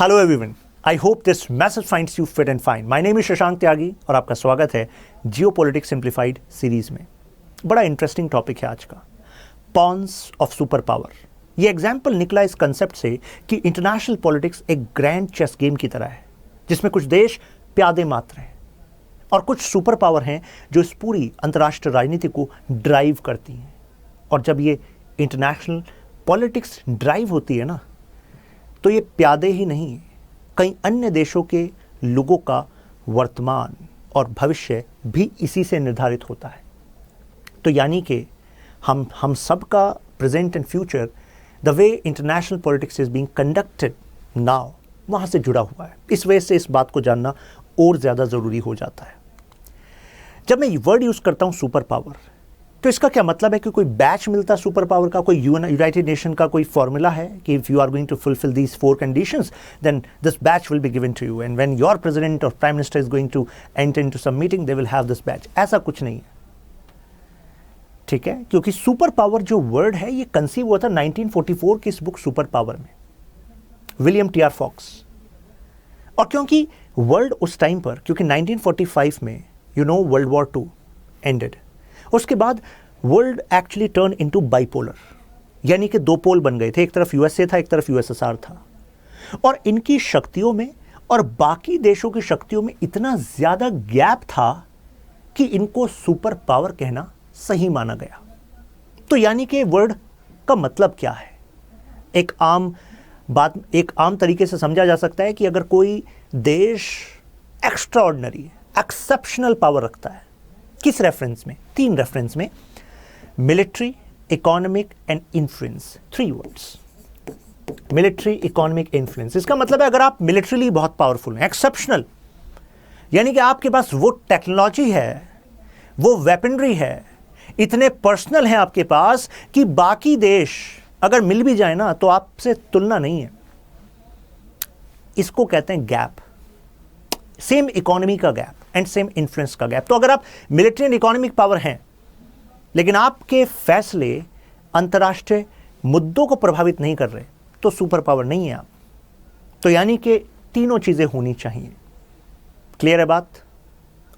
Hello everyone, I hope this message finds you fit and fine. My name is Shashank Tyagi और आपका स्वागत है geopolitics simplified series में। बड़ा इंटरेस्टिंग टॉपिक है आज का, पॉन्स ऑफ सुपर पावर। ये एग्जाम्पल निकला इस कंसेप्ट से कि इंटरनेशनल पॉलिटिक्स एक ग्रैंड चेस गेम की तरह है, जिसमें कुछ देश प्यादे मात्र हैं और कुछ सुपर पावर हैं जो इस पूरी अंतर्राष्ट्रीय राजनीति को ड्राइव करती हैं। और जब ये इंटरनेशनल पॉलिटिक्स ड्राइव होती है ना, तो ये प्यादे ही नहीं, कई अन्य देशों के लोगों का वर्तमान और भविष्य भी इसी से निर्धारित होता है। तो यानी कि हम सब का present and future, the way international politics is being conducted now, वहाँ से जुड़ा हुआ है। इस वजह से इस बात को जानना और ज़्यादा ज़रूरी हो जाता है। जब मैं वर्ड यूज़ करता हूँ सुपर पावर, तो इसका क्या मतलब है कि कोई बैच मिलता है सुपर पावर का, कोई यूनाइटेड नेशन का कोई फॉर्मूला है कि if you are going to fulfil these 4 conditions then this badge will be given to you, and when your president और prime minister is going to enter into some meeting they will have this badge. ऐसा कुछ नहीं है, ठीक है, क्योंकि super power जो word है ये कंसीव हुआ था 1944 की इस बुक सुपर पावर में, विलियम टी आर फॉक्स। और क्योंकि वर्ल्ड उस टाइम पर, क्योंकि 1945 में वर्ल्ड वॉर II एंडेड, उसके बाद world actually turn into bipolar, यानी कि 2 पोल बन गए थे, एक तरफ यूएसए था, एक तरफ यूएसएसआर था। और इनकी शक्तियों में और बाकी देशों की शक्तियों में इतना ज़्यादा गैप था कि इनको सुपर पावर कहना सही माना गया। तो यानी कि वर्ड का मतलब क्या है? एक आम तरीके से समझा जा सकता है कि अगर कोई देश एक्स्ट्राऑर्डिनरी, एक्सेप्शनल पावर रखता है, किस रेफरेंस में? 3 रेफरेंस में, military, economic and influence. 3 words, military, economic, influence. इसका मतलब है अगर आप मिलिट्रीली बहुत पावरफुल हैं, एक्सेप्शनल, यानी कि आपके पास वो टेक्नोलॉजी है, वो वेपनरी है, इतने पर्सनल हैं आपके पास कि बाकी देश अगर मिल भी जाए ना तो आपसे तुलना नहीं है। इसको कहते हैं गैप, सेम इकोनॉमी का गैप एंड सेम इन्फ्लुएंस का गैप। तो अगर आप मिलिट्री एंड इकोनॉमिक पावर हैं लेकिन आपके फैसले अंतर्राष्ट्रीय मुद्दों को प्रभावित नहीं कर रहे, तो सुपर पावर नहीं है आप। तो यानी कि तीनों चीजें होनी चाहिए। क्लियर है बात?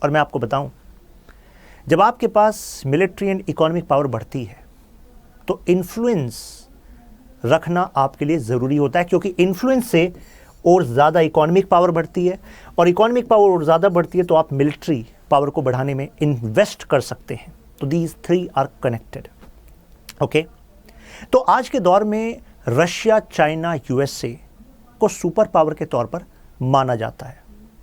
और मैं आपको बताऊं, जब आपके पास मिलिट्री एंड इकोनॉमिक पावर बढ़ती है तो इन्फ्लुएंस रखना आपके लिए जरूरी होता है, क्योंकि इन्फ्लुएंस से और ज़्यादा इकोनॉमिक पावर बढ़ती है, और इकोनॉमिक पावर और ज़्यादा बढ़ती है तो आप मिलिट्री पावर को बढ़ाने में इन्वेस्ट कर सकते हैं। तो दीज 3 आर कनेक्टेड। ओके, तो आज के दौर में रशिया, चाइना, यूएसए को सुपर पावर के तौर पर माना जाता है,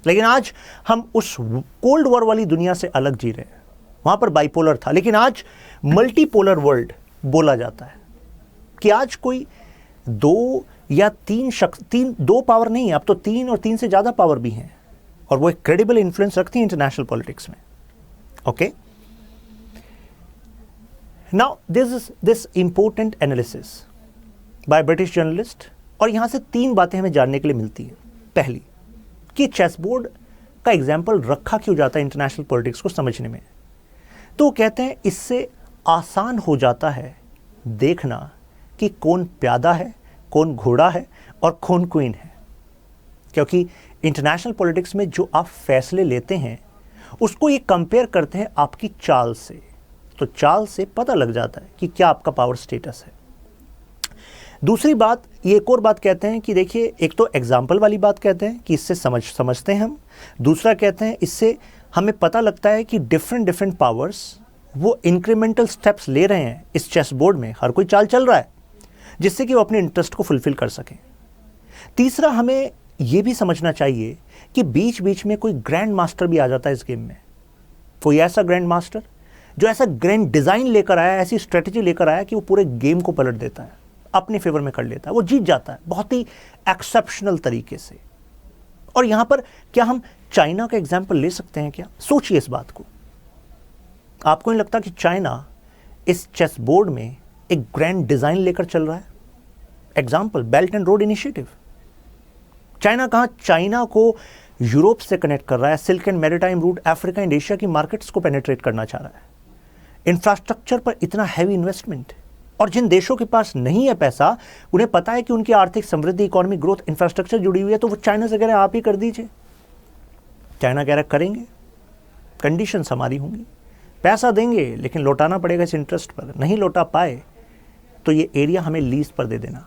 लेकिन आज हम उस कोल्ड वॉर वाली दुनिया से अलग जी रहे हैं। वहाँ पर बाइपोलर था, लेकिन आज मल्टीपोलर वर्ल्ड बोला जाता है कि आज कोई 2 या 2 पावर नहीं है, अब तो 3 और 3 से ज़्यादा पावर भी हैं, और वो एक क्रेडिबल इन्फ्लुएंस रखती है इंटरनेशनल पॉलिटिक्स में। Okay, now this important analysis by British journalist, और यहां से 3 बातें हमें जानने के लिए मिलती है। पहली, कि चेसबोर्ड का एग्जाम्पल रखा क्यों जाता है इंटरनेशनल पॉलिटिक्स को समझने में। तो कहते हैं इससे आसान हो जाता है देखना कि कौन प्यादा है, कौन घोड़ा है और कौन क्वीन है। क्योंकि इंटरनेशनल पॉलिटिक्स में जो आप फैसले लेते हैं उसको ये कंपेयर करते हैं आपकी चाल से, तो चाल से पता लग जाता है कि क्या आपका पावर स्टेटस है। दूसरी बात, ये एक और बात कहते हैं कि देखिए, एक तो एग्जाम्पल वाली बात कहते हैं कि इससे समझते हैं हम। दूसरा कहते हैं इससे हमें पता लगता है कि डिफरेंट पावर्स वो इंक्रीमेंटल स्टेप्स ले रहे हैं इस चेस बोर्ड में, हर कोई चाल चल रहा है जिससे कि वो अपने इंटरेस्ट को फुलफिल कर सकें। तीसरा, हमें यह भी समझना चाहिए कि बीच बीच में कोई ग्रैंड मास्टर भी आ जाता है इस गेम में। कोई ऐसा ग्रैंड मास्टर जो ऐसा ग्रैंड डिजाइन लेकर आया, ऐसी स्ट्रेटेजी लेकर आया कि वो पूरे गेम को पलट देता है, अपने फेवर में कर लेता है, वो जीत जाता है बहुत ही एक्सेप्शनल तरीके से। और यहां पर क्या हम चाइना का एग्जाम्पल ले सकते हैं क्या? सोचिए इस बात को। आपको नहीं लगता कि चाइना इस चेस बोर्ड में एक ग्रैंड डिजाइन लेकर चल रहा है? Example, belt and road initiative. China कहां? चाइना को यूरोप से कनेक्ट कर रहा है, silk and maritime route Africa and Asia की मार्केट्स को पेनिट्रेट करना चाह रहा है। इंफ्रास्ट्रक्चर पर इतना हैवी इन्वेस्टमेंट, और जिन देशों के पास नहीं है पैसा, उन्हें पता है कि उनकी आर्थिक समृद्धि, इकोनॉमिक ग्रोथ, इंफ्रास्ट्रक्चर जुड़ी हुई है, तो वो चाइना से कह रहे हैं आप ही कर दीजिए। चाइना कह रहा है करेंगे, कंडीशंस हमारी होंगी, पैसा देंगे लेकिन लौटाना पड़ेगा इस इंटरेस्ट पर। नहीं लौटा पाए तो ये एरिया हमें लीज पर दे देना,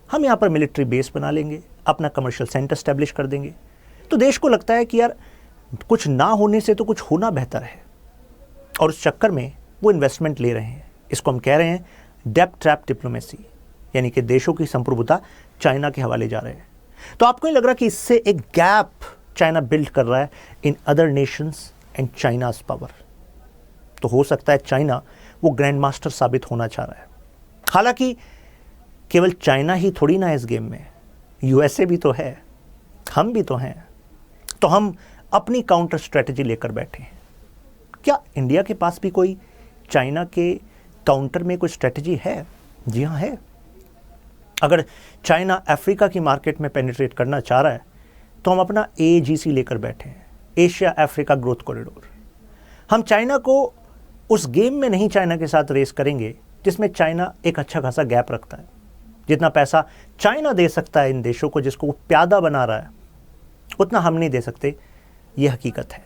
हम यहाँ पर मिलिट्री बेस बना लेंगे, अपना कमर्शियल सेंटर स्टैब्लिश कर देंगे। तो देश को लगता है कि यार कुछ ना होने से तो कुछ होना बेहतर है, और उस चक्कर में वो इन्वेस्टमेंट ले रहे हैं। इसको हम कह रहे हैं डेब्ट ट्रैप डिप्लोमेसी, यानी कि देशों की संप्रभुता चाइना के हवाले जा रहे हैं। तो आपको नहीं लग रहा कि इससे एक गैप चाइना बिल्ड कर रहा है in other Nations and China's power? तो हो सकता है चाइना वो ग्रैंड मास्टर साबित होना चाह रहा है। हालांकि केवल चाइना ही थोड़ी ना है इस गेम में, यूएसए भी तो है, हम भी तो हैं। तो हम अपनी काउंटर स्ट्रेटजी लेकर बैठे हैं। क्या इंडिया के पास भी कोई चाइना के काउंटर में कोई स्ट्रेटजी है? जी हाँ है। अगर चाइना अफ्रीका की मार्केट में पेनिट्रेट करना चाह रहा है तो हम अपना एजीसी लेकर बैठे हैं, एशिया अफ्रीका ग्रोथ कॉरिडोर। हम चाइना को उस गेम में नहीं चाइना के साथ रेस करेंगे जिसमें चाइना एक अच्छा खासा गैप रखता है। जितना पैसा चाइना दे सकता है इन देशों को जिसको वो प्यादा बना रहा है, उतना हम नहीं दे सकते, ये हकीकत है।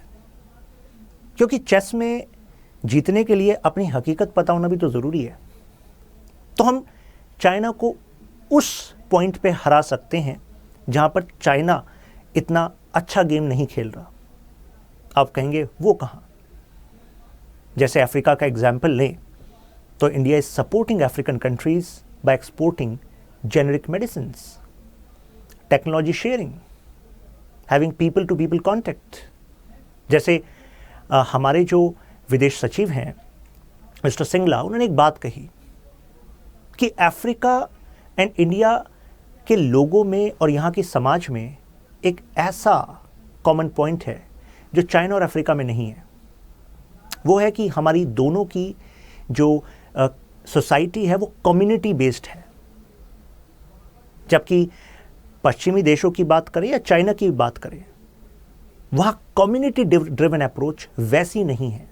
क्योंकि चेस में जीतने के लिए अपनी हकीकत पता होना भी तो ज़रूरी है। तो हम चाइना को उस पॉइंट पे हरा सकते हैं जहाँ पर चाइना इतना अच्छा गेम नहीं खेल रहा। आप कहेंगे वो कहाँ? जैसे अफ्रीका का एग्जाम्पल लें तो India is supporting African countries by exporting generic medicines, technology sharing, having people to people contact. जैसे हमारे जो विदेश सचिव हैं मिस्टर सिंगला, उन्होंने एक बात कही कि अफ्रीका एंड इंडिया के लोगों में और यहाँ के समाज में एक ऐसा कॉमन पॉइंट है जो चाइना और अफ्रीका में नहीं है। वो है कि हमारी दोनों की जो सोसाइटी है वो कम्युनिटी बेस्ड है। जबकि पश्चिमी देशों की बात करें या चाइना की बात करें, वहाँ कम्युनिटी ड्रिवन अप्रोच वैसी नहीं है,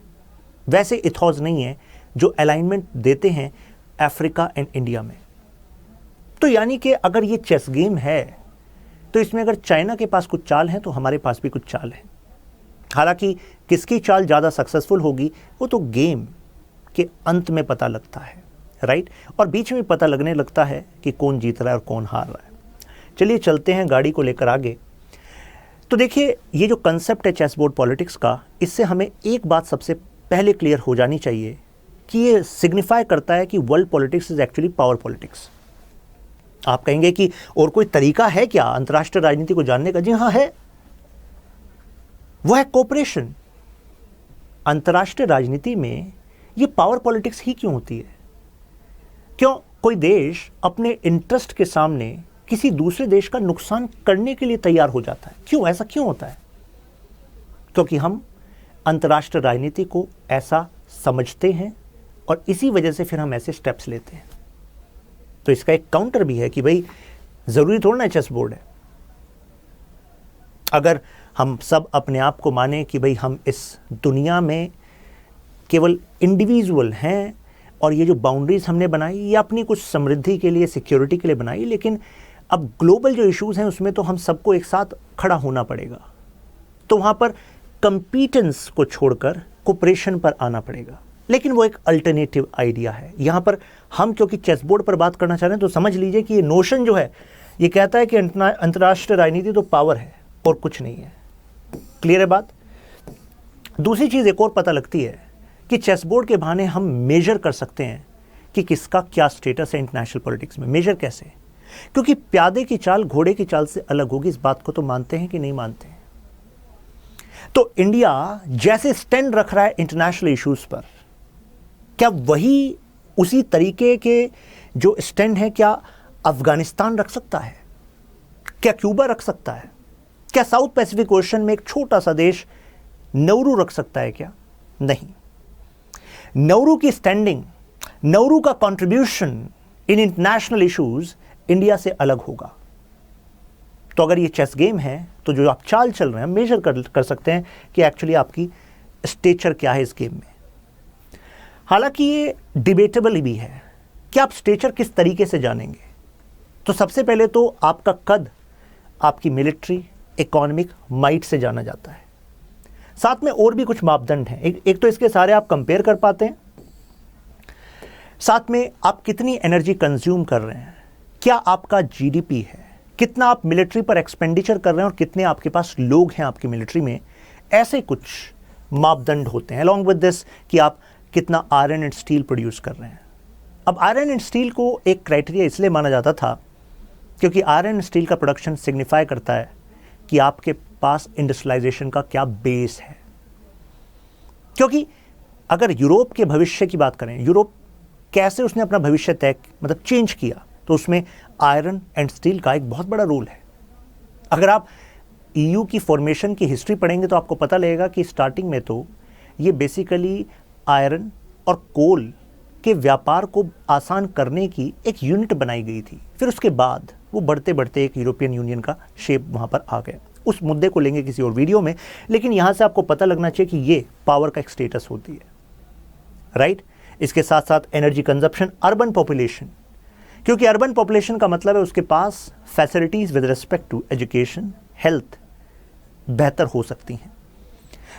वैसे इथॉज नहीं है जो अलाइनमेंट देते हैं अफ्रीका एंड इंडिया में। तो यानी कि अगर ये चेस गेम है तो इसमें अगर चाइना के पास कुछ चाल है तो हमारे पास भी कुछ चाल है। हालांकि किसकी चाल ज़्यादा सक्सेसफुल होगी वो तो गेम के अंत में पता लगता है, राइट? और बीच में पता लगने लगता है कि कौन जीत रहा है और कौन हार रहा है। चलिए चलते हैं गाड़ी को लेकर आगे। तो देखिए, ये जो कंसेप्ट है चेस बोर्ड पॉलिटिक्स का, इससे हमें एक बात सबसे पहले क्लियर हो जानी चाहिए कि ये सिग्निफाई करता है कि world politics is actually power politics. आप कहेंगे कि और कोई तरीका है क्या अंतर्राष्ट्रीय राजनीति को जानने का? जी हाँ है, वो है कोऑपरेशन। अंतर्राष्ट्रीय राजनीति में ये पावर पॉलिटिक्स ही क्यों होती है? क्यों कोई देश अपने इंटरेस्ट के सामने किसी दूसरे देश का नुकसान करने के लिए तैयार हो जाता है? क्यों ऐसा क्यों होता है? क्योंकि हम अंतर्राष्ट्रीय राजनीति को ऐसा समझते हैं और इसी वजह से फिर हम ऐसे स्टेप्स लेते हैं। तो इसका एक काउंटर भी है कि भाई जरूरी थोड़ा ना चेस बोर्ड है। अगर हम सब अपने आप को माने कि भाई हम इस दुनिया में केवल इंडिविजुअल हैं और ये जो बाउंड्रीज हमने बनाई ये अपनी कुछ समृद्धि के लिए, सिक्योरिटी के लिए बनाई, लेकिन अब ग्लोबल जो इश्यूज हैं उसमें तो हम सबको एक साथ खड़ा होना पड़ेगा। तो वहाँ पर कंपीटेंस को छोड़कर कोऑपरेशन पर आना पड़ेगा। लेकिन वो एक अल्टरनेटिव आइडिया है। यहाँ पर हम क्योंकि चेस बोर्ड पर बात करना चाह रहे हैं तो समझ लीजिए कि ये नोशन जो है ये कहता है कि अंतर्राष्ट्रीय राजनीति तो पावर है और कुछ नहीं है। क्लियर है बात? दूसरी चीज़ एक और पता लगती है कि चेस बोर्ड के बहाने हम मेजर कर सकते हैं कि किसका क्या स्टेटस है इंटरनेशनल पॉलिटिक्स में। मेजर कैसे? क्योंकि प्यादे की चाल घोड़े की चाल से अलग होगी। इस बात को तो मानते हैं कि नहीं मानते हैं? तो इंडिया जैसे स्टैंड रख रहा है इंटरनेशनल इश्यूज पर, क्या वही उसी तरीके के जो स्टैंड है क्या अफगानिस्तान रख सकता है? क्या क्यूबा रख सकता है? क्या साउथ पैसिफिक ओशन में एक छोटा सा देश नौरू रख सकता है क्या? नहीं। नौरू की स्टैंडिंग, नौरू का contribution in international issues India से अलग होगा। तो अगर ये चेस गेम है तो जो आप चाल चल रहे हैं मेजर कर सकते हैं कि एक्चुअली आपकी स्टेचर क्या है इस गेम में। हालांकि ये डिबेटेबल भी है कि आप स्टेचर किस तरीके से जानेंगे? तो सबसे पहले तो आपका कद आपकी मिलिट्री, इकोनॉमिक माइट से जाना जाता है। साथ में और भी कुछ मापदंड हैं। एक तो इसके सारे आप कंपेयर कर पाते हैं, साथ में आप कितनी एनर्जी कंज्यूम कर रहे हैं, क्या आपका जीडीपी है, कितना आप मिलिट्री पर एक्सपेंडिचर कर रहे हैं और कितने आपके पास लोग हैं आपकी मिलिट्री में। ऐसे कुछ मापदंड होते हैं। अलॉन्ग विद दिस कि आप कितना आयरन एंड स्टील प्रोड्यूस कर रहे हैं। अब आयरन एंड स्टील को एक क्राइटेरिया इसलिए माना जाता था क्योंकि आयरन एंड स्टील का प्रोडक्शन सिग्निफाई करता है कि आपके पास इंडस्ट्रियलाइजेशन का क्या बेस है। क्योंकि अगर यूरोप के भविष्य की बात करें, यूरोप कैसे उसने अपना भविष्य तय मतलब चेंज किया, तो उसमें आयरन एंड स्टील का एक बहुत बड़ा रोल है। अगर आप ईयू की फॉर्मेशन की हिस्ट्री पढ़ेंगे तो आपको पता लगेगा कि स्टार्टिंग में तो ये बेसिकली आयरन और कोल के व्यापार को आसान करने की एक यूनिट बनाई गई थी। फिर उसके बाद वो बढ़ते बढ़ते एक यूरोपियन यूनियन का शेप वहाँ पर आ गया। उस मुद्दे को लेंगे किसी और वीडियो में, लेकिन यहाँ से आपको पता लगना चाहिए कि ये पावर का एक स्टेटस होती है, राइट। इसके साथ साथ एनर्जी कंजप्शन, अर्बन पॉपुलेशन, क्योंकि अर्बन पॉपुलेशन का मतलब है उसके पास facilities with respect to education, health बेहतर हो सकती हैं।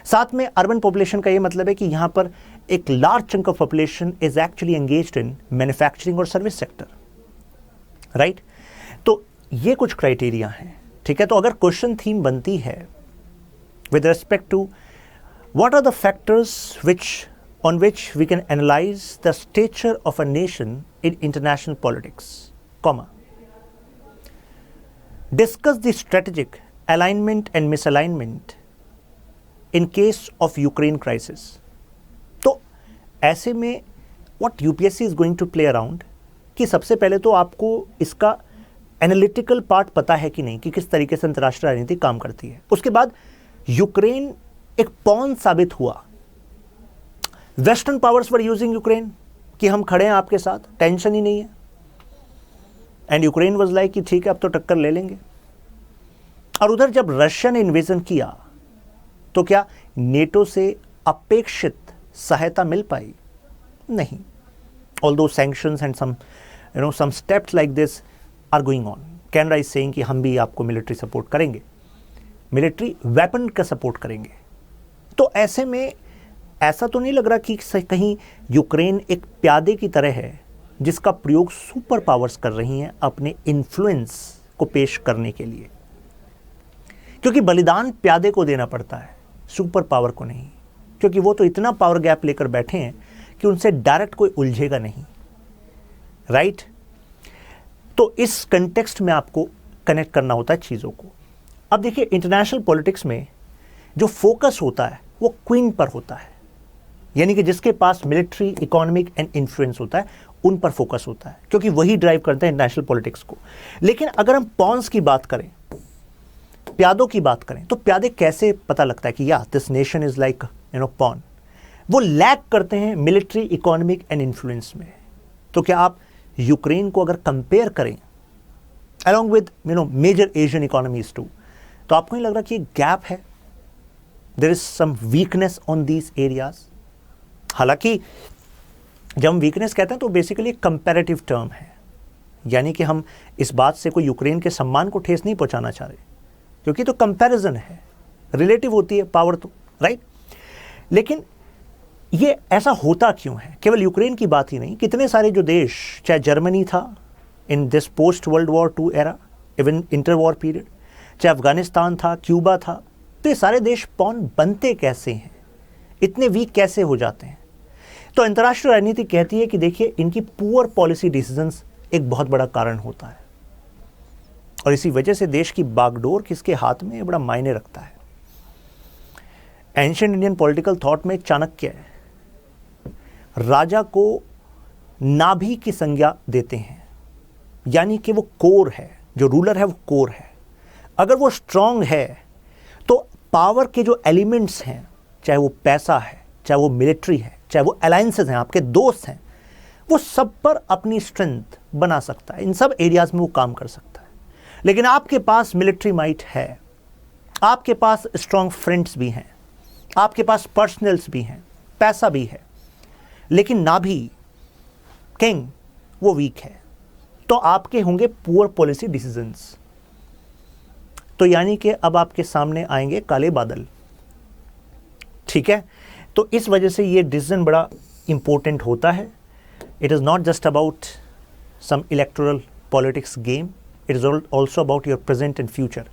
साथ में अर्बन पॉपुलेशन का ये मतलब है कि यहाँ पर एक large chunk of population is actually engaged in manufacturing और सर्विस सेक्टर, राइट। तो ये कुछ क्राइटेरिया हैं, ठीक है। तो अगर क्वेश्चन थीम बनती है with respect to what are the factors on which we can analyze the stature of a nation in international politics, comma, discuss the strategic alignment and misalignment in case of Ukraine crisis. तो ऐसे में what UPSC is going to play around कि सबसे पहले तो आपको इसका analytical part पता है कि नहीं, कि किस तरीके से अंतर्राष्ट्रीय राजनीति काम करती है। उसके बाद यूक्रेन एक पॉन साबित हुआ। Western powers were using Ukraine कि हम खड़े हैं आपके साथ, टेंशन ही नहीं है। एंड यूक्रेन वाज लाइक कि ठीक है अब तो टक्कर ले लेंगे। और उधर जब रशिया ने इन्वेजन किया तो क्या नेटो से अपेक्षित सहायता मिल पाई? नहीं। Although sanctions and some steps like this are going on. Canada is saying कि हम भी आपको मिलिट्री सपोर्ट करेंगे, मिलिट्री वेपन का सपोर्ट करेंगे। तो ऐसे में ऐसा तो नहीं लग रहा कि कहीं यूक्रेन एक प्यादे की तरह है जिसका प्रयोग सुपर पावर्स कर रही हैं अपने इन्फ्लुएंस को पेश करने के लिए, क्योंकि बलिदान प्यादे को देना पड़ता है, सुपर पावर को नहीं, क्योंकि वो तो इतना पावर गैप लेकर बैठे हैं कि उनसे डायरेक्ट कोई उलझेगा नहीं, राइट। तो इस कंटेक्स्ट में आपको कनेक्ट करना होता है चीज़ों को। अब देखिए, इंटरनेशनल पॉलिटिक्स में जो फोकस होता है वो क्वीन पर होता है, यानी कि जिसके पास मिलिट्री, इकोनॉमिक एंड इन्फ्लुएंस होता है उन पर फोकस होता है, क्योंकि वही ड्राइव करते हैं इंटरनेशनल पॉलिटिक्स को। लेकिन अगर हम पॉन्स की बात करें, प्यादों की बात करें, तो प्यादे कैसे पता लगता है कि या this nation is like pawn? वो लैक करते हैं मिलिट्री, इकोनॉमिक एंड इन्फ्लुएंस में। तो क्या आप यूक्रेन को अगर कंपेयर करें along with major Asian economies too, तो आपको नहीं लग रहा कि गैप है, there is some weakness on these areas? हालांकि जब हम वीकनेस कहते हैं तो बेसिकली एक कंपैरेटिव टर्म है, यानी कि हम इस बात से कोई यूक्रेन के सम्मान को ठेस नहीं पहुंचाना चाह रहे, क्योंकि तो कंपैरिजन है, रिलेटिव होती है पावर तो, राइट। लेकिन ये ऐसा होता क्यों है? केवल यूक्रेन की बात ही नहीं, कितने सारे जो देश, चाहे जर्मनी था in this post world war II era, even inter war period, चाहे अफगानिस्तान था, क्यूबा था, तो ये सारे देश पॉन बनते कैसे हैं, इतने वीक कैसे हो जाते हैं? तो अंतर्राष्ट्रीय राजनीति कहती है कि देखिए, इनकी पुअर पॉलिसी डिसीजंस एक बहुत बड़ा कारण होता है, और इसी वजह से देश की बागडोर किसके हाथ में बड़ा मायने रखता है। एंशिएंट इंडियन पॉलिटिकल थॉट में चाणक्य राजा को नाभि की संज्ञा देते हैं, यानी कि वो कोर है, जो रूलर है वो कोर है। अगर वो स्ट्रांग है तो पावर के जो एलिमेंट्स हैं, चाहे वो पैसा है, चाहे वो मिलिट्री है, चाहे वो अलायंसेस हैं, आपके दोस्त हैं, वो सब पर अपनी स्ट्रेंथ बना सकता है, इन सब एरियाज में वो काम कर सकता है। लेकिन आपके पास मिलिट्री माइट है, आपके पास स्ट्रांग फ्रेंड्स भी हैं, आपके पास पर्सनल्स भी हैं, पैसा भी है, लेकिन नाभि, किंग वो वीक है, तो आपके होंगे पुअर पॉलिसी डिसीजंस। तो यानी कि अब आपके सामने आएंगे काले बादल, ठीक है। तो इस वजह से ये डिसीजन बड़ा इंपॉर्टेंट होता है। It is not just about some electoral politics game, it is also about your present and future,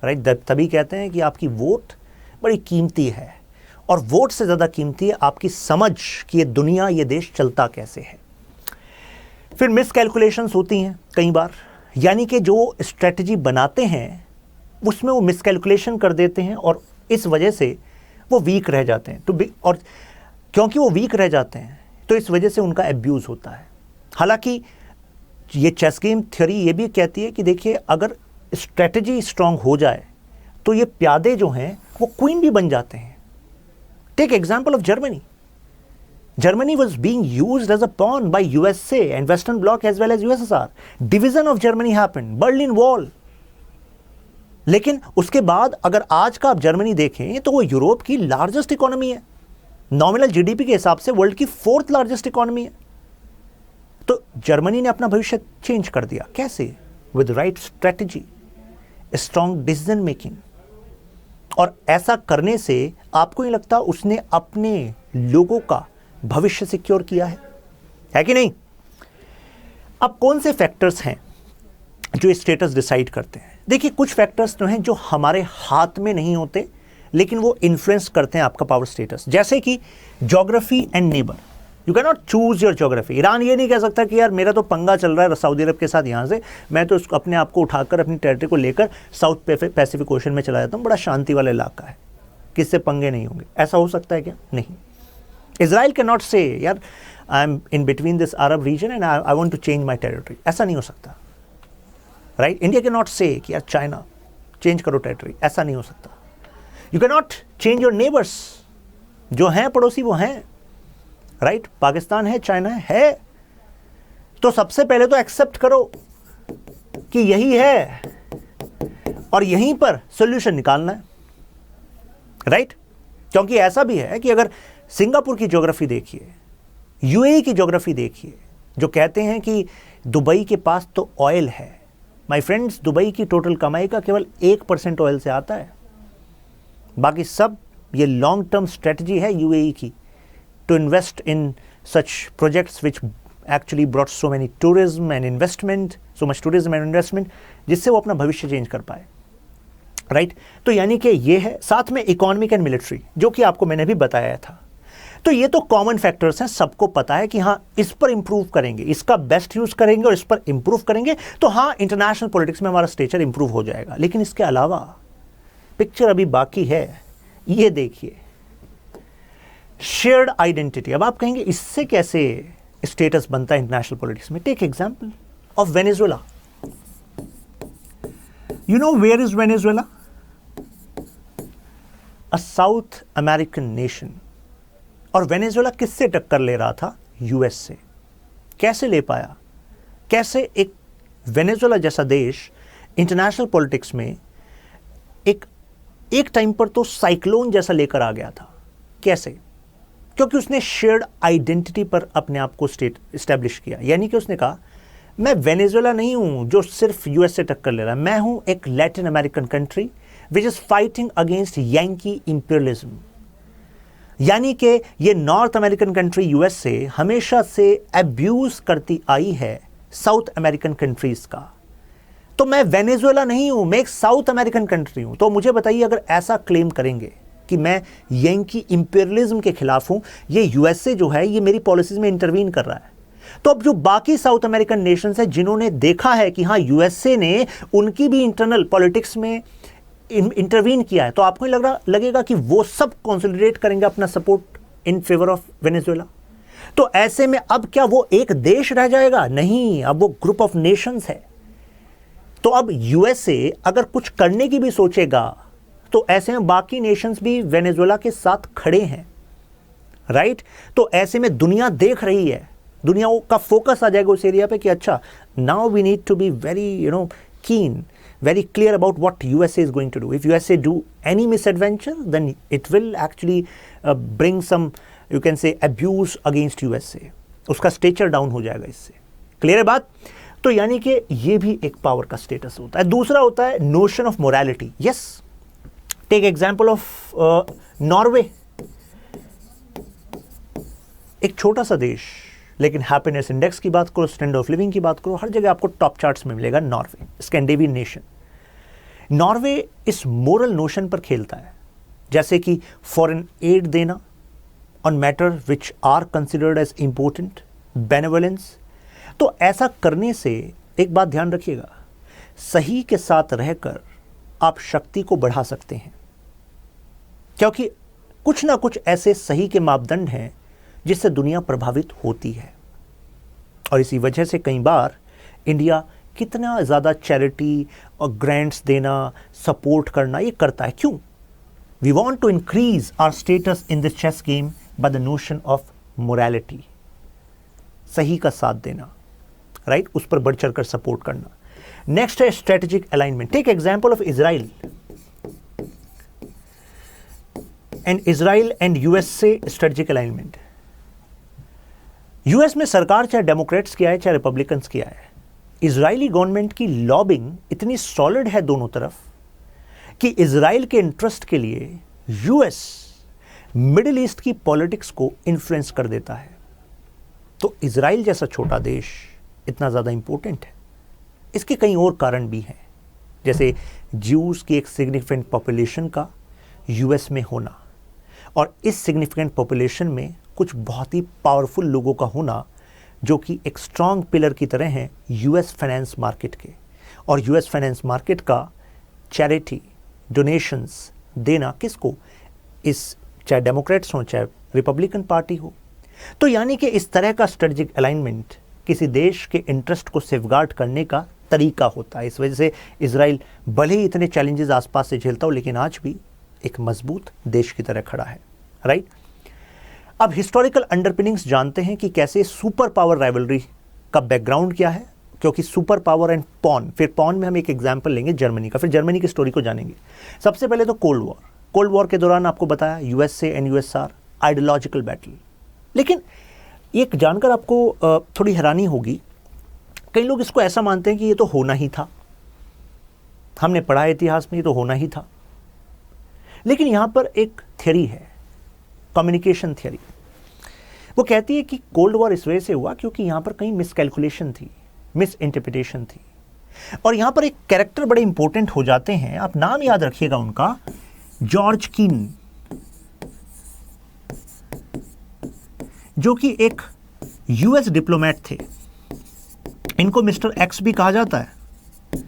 right. तभी कहते हैं कि आपकी वोट बड़ी कीमती है, और वोट से ज़्यादा कीमती है आपकी समझ कि ये दुनिया, ये देश चलता कैसे है। फिर मिस कैलकुलेशंस होती हैं कई बार, यानी कि जो स्ट्रेटजी बनाते हैं उसमें वो मिस कैलकुलेशन कर देते हैं, और इस वजह से वो वीक रह जाते हैं। और क्योंकि वो वीक रह जाते हैं तो इस वजह से उनका एब्यूज़ होता है। हालांकि ये चेस गेम थ्योरी ये भी कहती है कि देखिए, अगर स्ट्रेटजी स्ट्रांग हो जाए तो ये प्यादे जो हैं वो क्वीन भी बन जाते हैं। Take example of Germany. Germany was being used as a pawn by USA and Western Bloc as well as USSR. Division of Germany happened, Berlin Wall. लेकिन उसके बाद अगर आज का आप जर्मनी देखें तो वो यूरोप की लार्जेस्ट इकोनॉमी है, नॉमिनल जीडीपी के हिसाब से वर्ल्ड की 4th लार्जेस्ट इकोनॉमी है। तो जर्मनी ने अपना भविष्य चेंज कर दिया। कैसे? With right strategy, strong decision making. और ऐसा करने से आपको नहीं लगता उसने अपने लोगों का भविष्य सिक्योर किया है कि नहीं? अब कौन से फैक्टर्स हैं जो स्टेटस डिसाइड करते हैं? देखिए, कुछ फैक्टर्स तो हैं जो हमारे हाथ में नहीं होते, लेकिन वो इन्फ्लुएंस करते हैं आपका पावर स्टेटस, जैसे कि geography and neighbour. You can not choose your geography. Iran ये नहीं कह सकता कि यार मेरा तो पंगा चल रहा है सऊदी अरब के साथ, यहाँ से मैं तो अपने आप को उठाकर अपनी टेरिटरी को लेकर साउथ पैसिफिक ओशन में चला जाता हूँ, बड़ा शांति वाला इलाका है, किससे पंगे नहीं होंगे। ऐसा हो सकता है क्या? नहीं। Israel cannot say यार I am in between this Arab region and I want to change my territory, ऐसा नहीं हो सकता, राइट। इंडिया कैन नॉट से कि यार चाइना चेंज करो टेरिटरी, ऐसा नहीं हो सकता। You can not change your neighbours, जो हैं पड़ोसी वो हैं, राइट। पाकिस्तान है, चाइना है, तो सबसे पहले तो एक्सेप्ट करो कि यही है और यहीं पर सोल्यूशन निकालना है, राइट। क्योंकि ऐसा भी है कि अगर सिंगापुर की ज्योग्राफी देखिए, यूएई की ज्योग्राफी देखिए, जो कहते हैं कि दुबई के पास तो ऑयल है। माय फ्रेंड्स, दुबई की टोटल कमाई का केवल 1% ऑयल से आता है, बाकी सब ये लॉन्ग टर्म स्ट्रेटजी है यूएई की to invest in such projects which actually brought so many tourism and investment, so much tourism and investment, जिससे वो अपना भविष्य चेंज कर पाए, राइट। तो यानी कि ये है, साथ में इकोनॉमिक एंड मिलिट्री, जो कि आपको मैंने भी बताया था। तो ये तो कॉमन फैक्टर्स हैं, सबको पता है कि हाँ इस पर इंप्रूव करेंगे, इसका बेस्ट यूज करेंगे और इस पर इंप्रूव करेंगे तो हाँ इंटरनेशनल पॉलिटिक्स में हमारा स्टेचर इंप्रूव हो जाएगा। लेकिन इसके अलावा पिक्चर अभी बाकी है। ये देखिए, शेयर्ड आइडेंटिटी। अब आप कहेंगे इससे कैसे स्टेटस बनता है इंटरनेशनल पॉलिटिक्स में? Take example of Venezuela. You know where is Venezuela? A South American nation. और वेनेजुएला किससे टक्कर ले रहा था? यूएस से। कैसे ले पाया? कैसे एक वेनेजुएला जैसा देश इंटरनेशनल पॉलिटिक्स में एक टाइम पर तो साइक्लोन जैसा लेकर आ गया था? कैसे? क्योंकि उसने शेयर्ड आइडेंटिटी पर अपने आप को स्टेट एस्टेब्लिश किया। यानी कि उसने कहा मैं वेनेजुएला नहीं हूं जो सिर्फ यूएस से टक्कर ले रहा है, मैं हूं एक Latin American country which is fighting against Yankee imperialism. यानी कि ये नॉर्थ अमेरिकन कंट्री यूएस से हमेशा से अब्यूज करती आई है साउथ अमेरिकन कंट्रीज का। तो मैं वेनेजुएला नहीं हूं, मैं एक साउथ अमेरिकन कंट्री हूं। तो मुझे बताइए, अगर ऐसा क्लेम करेंगे कि मैं यांकी इंपीरियलिज्म के खिलाफ हूं, ये यूएसए जो है ये मेरी पॉलिसीज में इंटरवीन कर रहा है, तो अब जो बाकी साउथ अमेरिकन नेशंस हैं जिन्होंने देखा है कि हाँ यूएसए ने उनकी भी इंटरनल पॉलिटिक्स में इंटरवीन किया है, तो आपको लगेगा कि वो सब कंसोलिडेट करेंगे अपना support in favour of Venezuela. तो ऐसे में अब क्या वो एक देश रह जाएगा? नहीं, अब वो ग्रुप ऑफ नेशंस है। तो अब यूएसए अगर कुछ करने की भी सोचेगा तो ऐसे में बाकी नेशंस भी वेनेजुएला के साथ खड़े हैं, राइट। तो ऐसे में दुनिया देख रही है, दुनिया का फोकस आ जाएगा उस एरिया पे कि अच्छा now we need to be very keen, very clear about what USA is going to do. If USA do any misadventure, then it will actually bring some, you can say, abuse against USA. उसका stature down हो जाएगा इससे। Clear है बात? तो यानी कि ये भी एक पावर का स्टेटस होता है। दूसरा होता है notion of morality. Yes, take example of Norway, एक छोटा सा देश, लेकिन हैप्पीनेस इंडेक्स की बात करो, स्टैंडर्ड ऑफ लिविंग की बात करो, हर जगह आपको टॉप चार्ट्स में मिलेगा नॉर्वे, स्कैंडिनेवियन नेशन। नॉर्वे इस मोरल नोशन पर खेलता है, जैसे कि फॉरेन एड देना on matter which are considered as important, benevolence. तो ऐसा करने से एक बात ध्यान रखिएगा, सही के साथ रहकर आप शक्ति को बढ़ा सकते हैं, क्योंकि कुछ ना कुछ ऐसे सही के मापदंड हैं जिससे दुनिया प्रभावित होती है। और इसी वजह से कई बार इंडिया कितना ज़्यादा चैरिटी और ग्रांट्स देना, सपोर्ट करना ये करता है। क्यों? We want to increase our status in this chess game by the notion of morality, सही का साथ देना, राइट, उस पर बढ़ चढ़कर सपोर्ट करना। नेक्स्ट है strategic alignment. Take example of Israel and US से स्ट्रेटेजिक अलाइनमेंट। यूएस में सरकार चाहे डेमोक्रेट्स की आए चाहे रिपब्लिकन्स की आए, इजरायली गवर्नमेंट की लॉबिंग इतनी सॉलिड है दोनों तरफ कि इजराइल के इंटरेस्ट के लिए यूएस मिडिल ईस्ट की पॉलिटिक्स को इन्फ्लुएंस कर देता है। तो इजराइल जैसा छोटा देश इतना ज़्यादा इंपॉर्टेंट है। इसके कई और कारण भी हैं, जैसे ज्यूज की एक सिग्निफिकेंट पॉपुलेशन का यूएस में होना, और इस सिग्निफिकेंट पॉपुलेशन में कुछ बहुत ही पावरफुल लोगों का होना जो कि एक स्ट्रॉन्ग पिलर की तरह हैं यूएस फाइनेंस मार्केट के। और यूएस फाइनेंस मार्केट का चैरिटी डोनेशंस देना किसको? इस चाहे डेमोक्रेट्स हो चाहे रिपब्लिकन पार्टी हो। तो यानी कि इस तरह का स्ट्रेटेजिक अलाइनमेंट किसी देश के इंटरेस्ट को सेफगार्ड करने का तरीका होता है। इस वजह से इजराइल भले ही इतने चैलेंजेस आसपास से झेलता हो, लेकिन आज भी एक मजबूत देश की तरह खड़ा है, राइट। अब हिस्टोरिकल अंडरपिनिंग्स जानते हैं कि कैसे सुपर पावर राइवलरी का बैकग्राउंड क्या है, क्योंकि सुपर पावर एंड पॉन, फिर पॉन में हम एक एग्जाम्पल लेंगे जर्मनी का, फिर जर्मनी की स्टोरी को जानेंगे। सबसे पहले तो कोल्ड वॉर के दौरान आपको बताया USA and USR ideological battle. लेकिन एक जानकर आपको थोड़ी हैरानी होगी, कई लोग इसको ऐसा मानते हैं कि ये तो होना ही था, हमने पढ़ा है इतिहास में, ये तो होना ही था। लेकिन यहां पर एक थ्योरी है, कम्युनिकेशन थ्योरी। वो कहती है कि कोल्ड वॉर इस वजह से हुआ क्योंकि यहां पर कहीं मिसकैलकुलेशन थी, मिस इंटरप्रिटेशन थी। और यहां पर एक कैरेक्टर बड़े इंपॉर्टेंट हो जाते हैं, आप नाम याद रखिएगा उनका, जॉर्ज कीन, जो कि एक यूएस डिप्लोमेट थे। इनको मिस्टर एक्स भी कहा जाता है।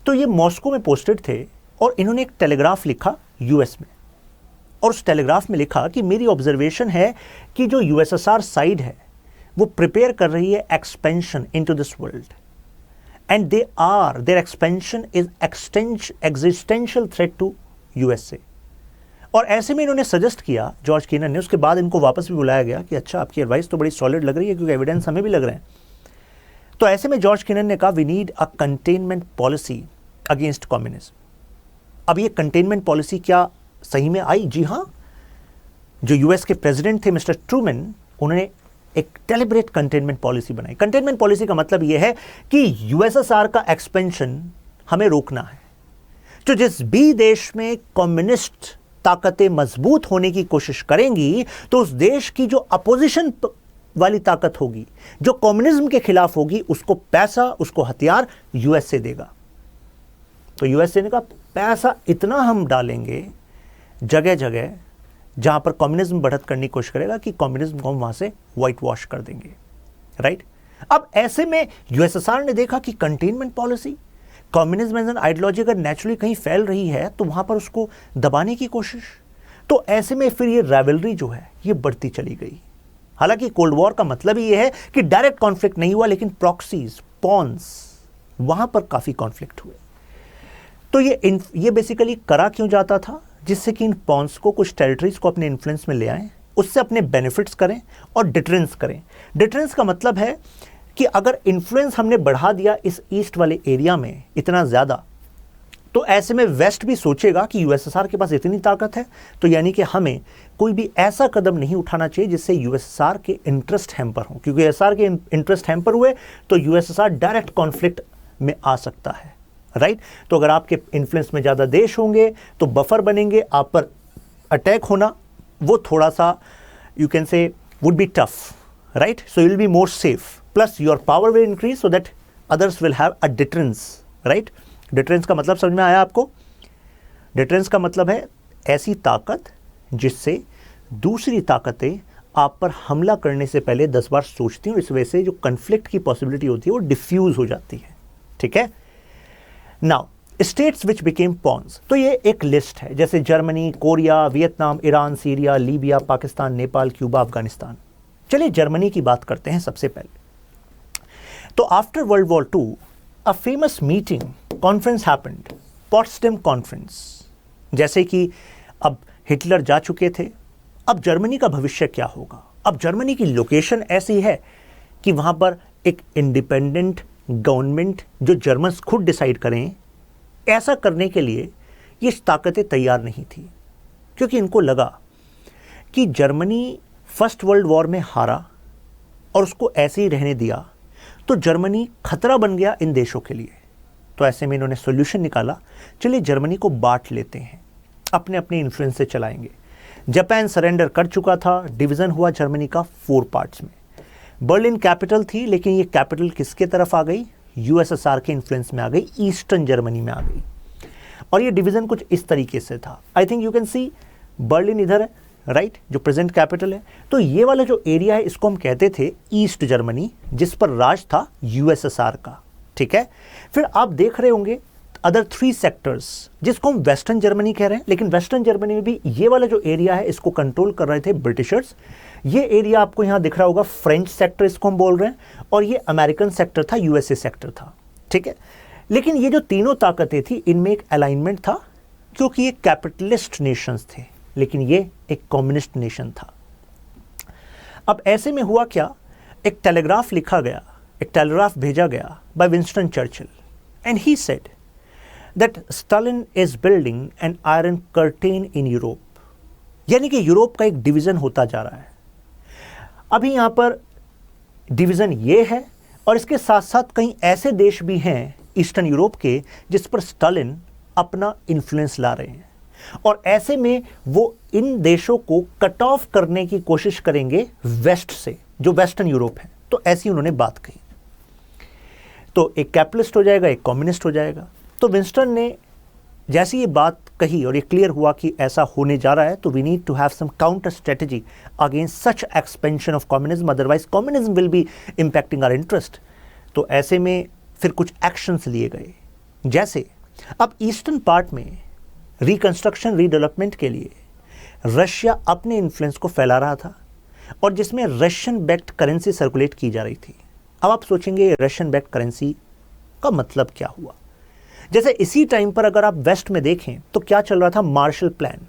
तो ये मॉस्को में पोस्टेड थे और इन्होंने एक टेलीग्राफ लिखा यूएस में, और उस टेलीग्राफ में लिखा कि मेरी ऑब्जर्वेशन है कि जो यूएसएसआर साइड है वो प्रिपेयर कर रही है expansion into this world, and their expansion is existential threat to USA. और ऐसे में इन्होंने सजेस्ट किया, जॉर्ज कीनन ने, उसके बाद इनको वापस भी बुलाया गया कि अच्छा आपकी एडवाइस तो बड़ी सॉलिड लग रही है क्योंकि एविडेंस हमें भी लग रहे हैं। तो ऐसे में जॉर्ज कीनन ने कहा we need a containment policy against communism. अब ये कंटेनमेंट पॉलिसी क्या सही में आई? जी हाँ, जो यूएस के प्रेसिडेंट थे मिस्टर ट्रूमैन, उन्होंने एक डेलिब्रेट कंटेनमेंट पॉलिसी बनाई। कंटेनमेंट पॉलिसी का मतलब यह है कि यूएसएसआर का एक्सपेंशन हमें रोकना है। तो जिस भी देश में कम्युनिस्ट ताकतें मजबूत होने की कोशिश करेंगी तो उस देश की जो अपोजिशन वाली ताकत होगी, जो कम्युनिज्म के खिलाफ होगी, उसको पैसा, उसको हथियार यूएसए देगा। तो यूएसए ने कहा पैसा इतना हम डालेंगे जगह जगह जहां पर कम्युनिज्म बढ़त करने की कोशिश करेगा कि कम्युनिज्म को हम वहां से व्हाइट वॉश कर देंगे, राइट। अब ऐसे में यूएसएसआर ने देखा कि containment policy, communism as an ideology अगर नेचुरली कहीं फैल रही है तो वहां पर उसको दबाने की कोशिश। तो ऐसे में फिर ये राइवलरी जो है ये बढ़ती चली गई। हालांकि कोल्ड वॉर का मतलब ही ये है कि डायरेक्ट कॉन्फ्लिक्ट नहीं हुआ, लेकिन प्रॉक्सीज, पॉन्स, वहां पर काफी कॉन्फ्लिक्ट हुए। तो ये बेसिकली करा क्यों जाता था? जिससे कि इन पॉन्स को, कुछ टेरिटरीज को अपने इन्फ्लुएंस में ले आएं, उससे अपने बेनिफिट्स करें और डिटरेंस करें। डिटरेंस का मतलब है कि अगर इन्फ्लुएंस हमने बढ़ा दिया इस ईस्ट वाले एरिया में इतना ज़्यादा, तो ऐसे में वेस्ट भी सोचेगा कि यूएसएसआर के पास इतनी ताकत है, तो यानी कि हमें कोई भी ऐसा कदम नहीं उठाना चाहिए जिससे यूएसएसआर के इंटरेस्ट हैम्पर हों, क्योंकि यूएसएसआर के इंटरेस्ट हैम्पर हुए तो यूएसएसआर डायरेक्ट कॉन्फ्लिक्ट में आ सकता है, राइट। तो अगर आपके इन्फ्लुएंस में ज़्यादा देश होंगे तो बफर बनेंगे, आप पर अटैक होना वो थोड़ा सा you can say would be tough, right. So you will be more safe, plus your power will increase so that others will have a deterrence, right. Deterrence का मतलब समझ में आया आपको? डिटरेंस का मतलब है ऐसी ताकत जिससे दूसरी ताकतें आप पर हमला करने से पहले 10 बार सोचती हैं, इस वजह से जो कन्फ्लिक्ट की पॉसिबिलिटी होती है वो डिफ्यूज हो जाती है, ठीक है। Now states which became pawns, तो ये एक लिस्ट है, जैसे Germany, Korea, Vietnam, Iran, Syria, Libya, Pakistan, Nepal, Cuba, Afghanistan. चलिए जर्मनी की बात करते हैं सबसे पहले। तो after world war II a famous meeting conference happened, Potsdam conference. जैसे कि अब हिटलर जा चुके थे, अब जर्मनी का भविष्य क्या होगा? अब जर्मनी की लोकेशन ऐसी है कि वहां पर एक इंडिपेंडेंट गवर्नमेंट जो जर्मन्स खुद डिसाइड करें, ऐसा करने के लिए ये ताकतें तैयार नहीं थी, क्योंकि इनको लगा कि जर्मनी फर्स्ट वर्ल्ड वॉर में हारा और उसको ऐसे ही रहने दिया तो जर्मनी खतरा बन गया इन देशों के लिए। तो ऐसे में इन्होंने सॉल्यूशन निकाला, चलिए जर्मनी को बांट लेते हैं, अपने अपने इन्फ्लुएंस से चलाएंगे। जापान सरेंडर कर चुका था, डिवीज़न हुआ जर्मनी का 4 पार्ट्स में। बर्लिन कैपिटल थी, लेकिन ये कैपिटल किसके तरफ आ गई? यूएसएसआर के इन्फ्लुएंस में आ गई, ईस्टर्न जर्मनी में आ गई। और ये डिवीज़न कुछ इस तरीके से था, I think you can see Berlin इधर है, राइट, जो प्रेजेंट कैपिटल है। तो ये वाला जो एरिया है इसको हम कहते थे ईस्ट जर्मनी, जिस पर राज था यूएसएसआर का, ठीक है। फिर आप देख रहे होंगे अदर 3 सेक्टर्स जिसको हम वेस्टर्न जर्मनी कह रहे हैं, लेकिन वेस्टर्न जर्मनी में भी ये वाला जो एरिया है इसको कंट्रोल कर रहे थे ब्रिटिशर्स। ये एरिया आपको यहाँ दिख रहा होगा फ्रेंच सेक्टर इसको हम बोल रहे हैं, और ये अमेरिकन सेक्टर था, यूएसए सेक्टर था, ठीक है। लेकिन ये जो तीनों ताकतें थी इनमें एक अलाइनमेंट था, क्योंकि ये कैपिटलिस्ट नेशंस थे, लेकिन ये एक कम्युनिस्ट नेशन था। अब ऐसे में हुआ क्या, एक टेलीग्राफ लिखा गया, एक टेलीग्राफ भेजा गया by Winston Churchill, and he said that Stalin is building an iron curtain in Europe, यानी कि यूरोप का एक डिवीजन होता जा रहा है। अभी यहां पर डिवीजन ये है, और इसके साथ साथ कई ऐसे देश भी हैं ईस्टर्न यूरोप के जिस पर स्टालिन अपना इन्फ्लुएंस ला रहे हैं, और ऐसे में वो इन देशों को कट ऑफ करने की कोशिश करेंगे वेस्ट से, जो वेस्टर्न यूरोप है। तो ऐसी उन्होंने बात कही, तो एक कैपिटलिस्ट हो जाएगा, एक कम्युनिस्ट हो जाएगा। तो विंस्टन ने जैसे ये बात कही और ये क्लियर हुआ कि ऐसा होने जा रहा है, तो we need to have some counter strategy against such expansion of communism, otherwise communism will be impacting our interest. तो ऐसे में फिर कुछ एक्शंस लिए गए, जैसे अब ईस्टर्न पार्ट में रिकंस्ट्रक्शन रीडेवलपमेंट के लिए रशिया अपने इन्फ्लुएंस को फैला रहा था, और जिसमें रशियन बैक्ड करेंसी सर्कुलेट की जा रही थी। अब आप सोचेंगे रशियन बैक्ड करेंसी का मतलब क्या हुआ? जैसे इसी टाइम पर अगर आप वेस्ट में देखें तो क्या चल रहा था, मार्शल प्लान,